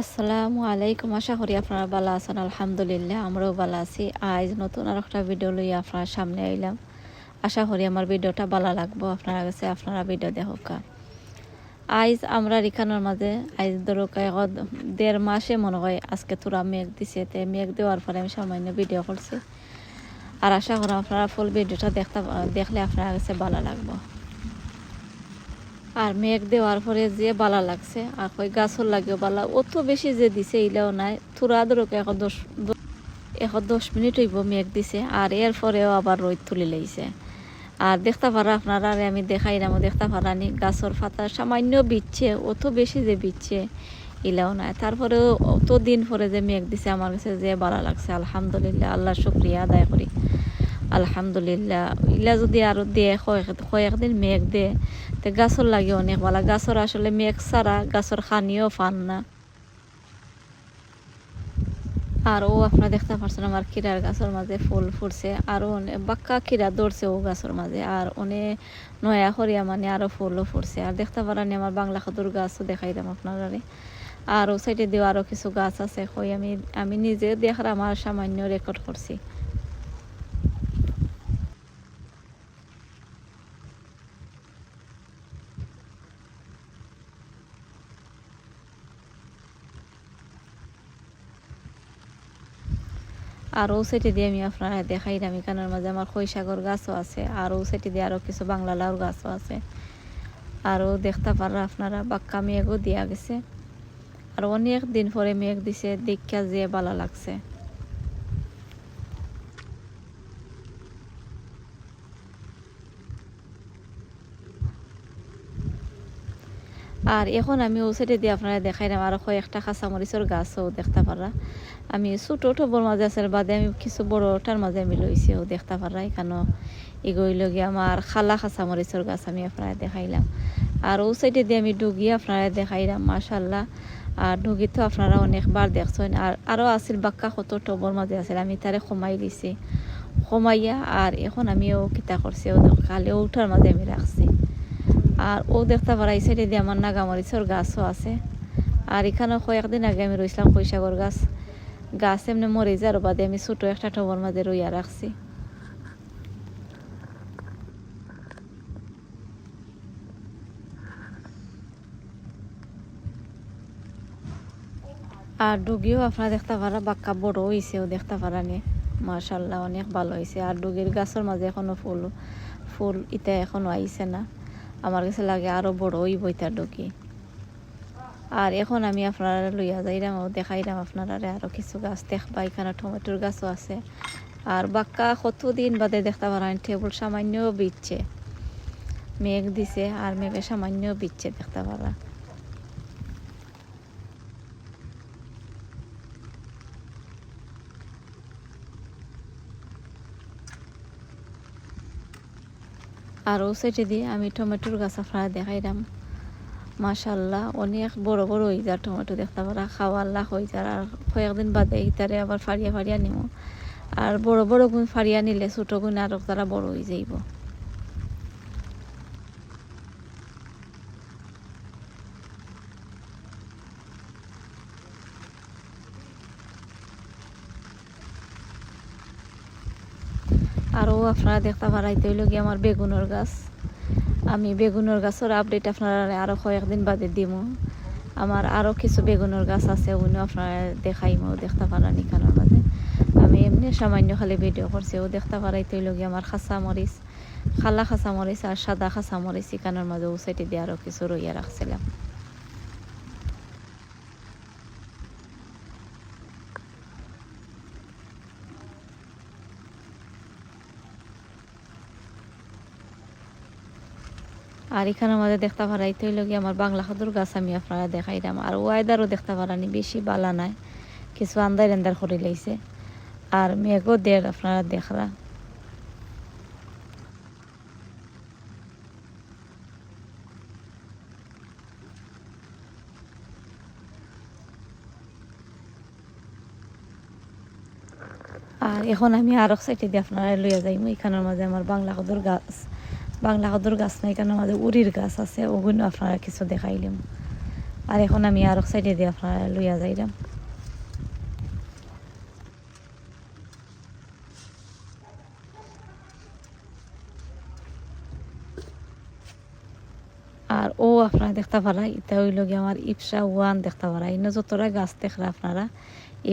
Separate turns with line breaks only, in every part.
আসসালামু আলাইকুম। আশা করি আপনারা ভালো আছেন। আলহামদুলিল্লাহ আমরাও ভালো আছি। আজ নতুন আর একটা ভিডিও লইয়া আপনার সামনে আইলাম। আশা করি আমার ভিডিওটা ভালো লাগবো আপনারা কাছে। আপনারা ভিডিও দেখোকা। আইজ আমরা রিখানোর মাঝে আইজ ধরুক 1.5 মাসে মনে হয় আজকে তোরা মেঘ দিছে। তে মেঘ দেওয়ার পরে আমি সামান্য ভিডিও করছি। আর আশা করি আপনারা ফুল ভিডিওটা দেখলে আপনার কাছে ভালো লাগবো। আর মেঘ দেওয়ার পরে যে বালা লাগছে আর কই গাছর লাগেও বালা অত বেশি যে দিছে ইলেও নাই থুরা ধরুক 1-10 মিনিট হইব মেঘ দিছে আর এর পরেও আবার রোদ তুলি লাইছে। আর দেখতে পারা আপনারা আমি দেখাইলাম দেখতে পারানি গাছর পাতা সামান্য বিচ্ছে অত বেশি যে বিচ্ছে ইলেও নাই। তারপরেও অত দিন পরে যে মেঘ দিছে আমার কাছে যে ভালো লাগছে। আলহামদুলিল্লাহ আল্লাহ শুকরিয়া আদায় করি। আলহামদুলিল্লাহ ইলা যদি আরো দিয়ে কয়েকদিন মেঘ দে তে গাছর লাগে অনেক ভালো। গাছর আসলে মেঘ ছাড়া গাছর খানিও ফান না। আর ও আপনারা দেখতে পাচ্ছেন আমার খিরার গাছের মাঝে ফুল ফুটছে আরো অনেক বাক্কা খিরা ধরছে ও গাছের মাঝে আর অনেক নয়া করিয়া মানে আরো ফুলও ফুটছে। আর দেখতে পারানি আমার বাংলা খাদুর গাছও দেখাইলাম আপনারা। আর ও সাইডে দিয়ে আরো কিছু গাছ আছে কই আমি নিজে দেখার আমার সামান্য রেকর্ড করছি। আর ও সাইডে দিয়ে আমি আপনারা দেখাইলাম এখানের মাঝে আমার খৈসাগর গাছও আছে আর ও সাইডে দিয়ে আরো কিছু বাংলা লাউর গাছও আছে। আরও দেখতে পারা আপনারা বাক্কা মেঘও দিয়া গেছে আর অনেক দিন পরে মেঘ দিছে দেখা যে ভালো লাগছে। আর এখন আমি ও সাইডে দিয়ে আপনারা দেখাইলাম আরো কয়েকটা কাঁচামরিচের গাছও দেখতে পারা। আমি ছোটো টবর মাঝে আছে বাদে আমি কিছু বড়টার মাঝে আমি লইছি ও দেখতে পারা। এখানেও এগোই লগে আমার খালা কাঁচামরিচের গাছ আমি আপনারা দেখাইলাম। আর ও সাইডে দিয়ে আমি ডুগি আপনারা দেখাইলাম মাশাল্লাহ। আর ডুগি তো আপনারা অনেকবার দেখছেন আর আরও আছিল বাক্কা কত টবর মাঝে আছে আমি তারে কমাই দিছি কমাইয়া আর এখন আমিও কিতা করছি ও খালি ওটার মাঝে আমি রাখছি। আর ও দেখতে পারা এই সাইডে দিয়ে আমার নাগামরিচর গাছও আছে। আর এখানেও কয়েকদিন আগে আমি রইছিলাম খৈসাগর গাছ এমনি মরে যাওয়ার বাদে আমি ছোটো একটা টবর মাঝে রইয়া রাখছি। আর ডুগিও আপনারা দেখতে পারা বাক্কা বড় হয়েছেও দেখতে পারা নি মাশাল্লাহ অনেক ভালো হয়েছে। আর ডুগির গাছের মাঝে এখনো ফুল ইটা এখনো আইছে না। আমার কাছে লাগে আরো বড় হইব ইটা ডুগি। আর এখন আমি আপনারা লইয়া যাইলাম ও দেখাইলাম আপনারা আরো কিছু গাছ দেখবা। এখানে টমেটোর গাছও আছে আর বাক্কা কতদিন বাদে দেখতে পারেন টেবুল সামান্য বিচ্ছে মেঘ দিছে আর মেঘে সামান্য বিচ্ছে দেখতে পারা। আর ও সাইডে দিয়ে আমি টমেটোর গাছ আপনারা দেখাইলাম মাশাল্লাহ অনেক বড় বড় হয়ে যায় টমেটো দেখতে পারা খাওয়ার লাখ হয়ে যায়। আর কয়েকদিন বাদে ইতারে আবার ফাড়িয়া নিব আর বড় বড় গুণ ফাড়িয়া নিলে ছোটো গুণ আরো তারা বড় হয়ে যাইব। আরও আপনারা দেখতে পারাইতে হইল গিয়ে আমার বেগুনের গাছ। আমি বেগুনের গাছের আপডেট আপনারা আরও কয়েকদিন বাদে দিব। আমার আরও কিছু বেগুনের গাছ আছে ওগুলো আপনারা দেখাইমো দেখতে পারান এখানের মাঝে। আমি এমনি সামান্য খালি ভিডিও করছি ও দেখতে পারাইতে হইল গিয়ে আমার খাঁচামরিচ খালা খাঁচামরিচ আর সাদা খাঁচামরিচ এখানের মাঝে ও সাইডে দিয়ে আরও কিছু রইয়া রাখছিলাম। আর এখানের মাঝে দেখতে পারাইতে হইল গিয়ে আমার বাংলা খাদুর গাছ আমি আপনারা দেখাইলাম। আর ওয়েদারও দেখতে পারানি বেশি বালা নাই কিছু আন্দার করে লাইছে আর মেঘও দের আপনারা দেখরা। আর এখন আমি আরো সাইডে দিয়ে আপনারা লইয়া যাইমু। এখানের মাঝে আমার বাংলা খাদুর গাছ না এখানের মাঝে উড়ির গাছ আছে ওগুলো আপনারা কিছু দেখাইলাম। আর এখন আমি আর এক সাইডে দিয়ে আপনারা লইয়া যাইলাম। আর ও আপনারা দেখতে পারা এটা হইল গিয়ে আমার ইপসা ওয়ান দেখতে পারা, ইনো যতটা গাছ দেখরা আপনারা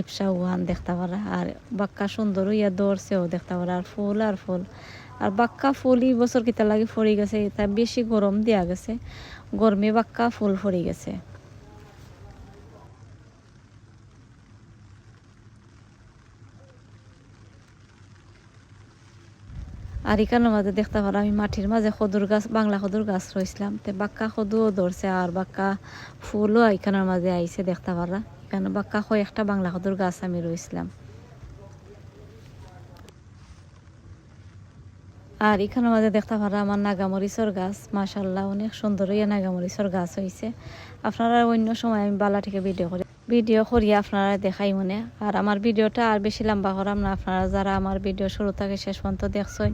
ইপসা ওয়ান দেখতে পারা। আর বাক্কা সুন্দর ইয়া দৌড়ছেও দেখতে পারা, আর ফুল আর বাক্কা ফুল এই বছর কিতা লাগে ফড়ি গেছে, এটা বেশি গরম দেওয়া গেছে, গরমে বাক্কা ফুল ফড়ি গেছে। আর এখানের মাঝে দেখতে পারা আমি মাটির মাঝে খদুর গাছ, বাংলা খদুর গাছ রয়েছিলাম, তো বাক্কা খদুও ধরছে আর বাক্কা ফুলও এখানের মাঝে আইছে দেখতে পারা। এখানে বাক্কা একটা বাংলা খদুর গাছ আমি রয়েছিলাম। আর এখানের মাঝে দেখতে পারা আমার নাগামরিচর গাছ, মাশাল্লাহ অনেক সুন্দর ইয়ে নাগামরিচর গাছ হয়েছে। আপনারা অন্য সময় আমি বালা থেকে ভিডিও করিয়া আপনারা দেখাই মনে। আর আমার ভিডিওটা আর বেশি লম্বা করাম না, আপনারা যারা আমার ভিডিও শুরু থেকে শেষ পর্যন্ত দেখছেন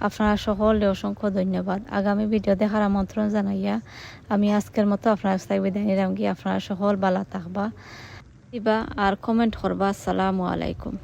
আপনারা সকলে অসংখ্য ধন্যবাদ। আগামী ভিডিও দেখার আমন্ত্রণ জানাইয়া আমি আজকের মতো আপনার কাছ থেকে বিদায় নিলাম, কি আপনারা সকল বালা থাকবা দিবা আর কমেন্ট করবা। আসসালামু আলাইকুম।